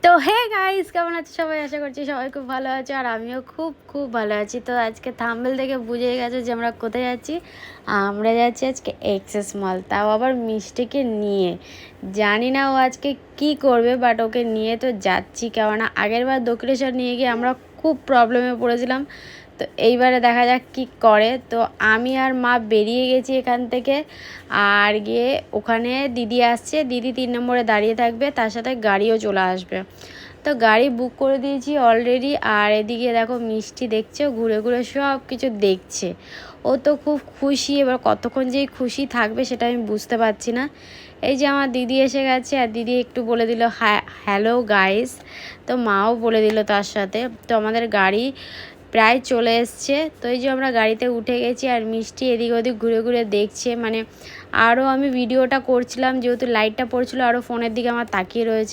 তো hey guys, কেমন আছে সবাই? আশা করছি সবাই খুব ভালো আছে, আর আমিও খুব খুব ভালো আছি। তো আজকে থাম্বনেল দেখে বুঝে গেছে যে আমরা কোথায় যাচ্ছি। আমরা যাচ্ছি আজকে এক্সেস মল, তাও আবার মিষ্টিকে নিয়ে। জানি না ও আজকে কি করবে, বাট ওকে নিয়ে তো যাচ্ছি। কেননা আগের বার দক্ষিণেশ্বর নিয়ে গিয়ে আমরা খুব প্রবলেমে পড়েছিলাম। তো এইবারে দেখা যাক কি করে। তো আমি আর মা বেরিয়ে গেছি এখান থেকে, আর গিয়ে ওখানে দিদি আসছে। দিদি 3 নম্বরে দাঁড়িয়ে থাকবে, তার সাথে গাড়িও চলে আসবে। তো গাড়ি বুক করে দিয়েছি অলরেডি। আর এদিকে দেখো মিষ্টি দেখছে, ঘুরে ঘুরে সব কিছু দেখছে। ও তো খুব খুশি, এবার কতক্ষণ যে খুশি থাকবে সেটা আমি বুঝতে পারছি না। এই যে আমার দিদি এসে গেছে, আর দিদি একটু বলে দিল হ্যালো গাইস। তো মাও বলে দিল তার সাথে। তো আমাদের গাড়ি প্রায় চলে এসছে। তো এই যে আমরা গাড়িতে উঠে গেছি, আর মিষ্টি এদিক ওদিক ঘুরে ঘুরে দেখছে। মানে আরও আমি ভিডিওটা করছিলাম, যেহেতু লাইটটা পড়ছিল, আরও ফোনের দিকে আমার তাকিয়ে রয়েছে।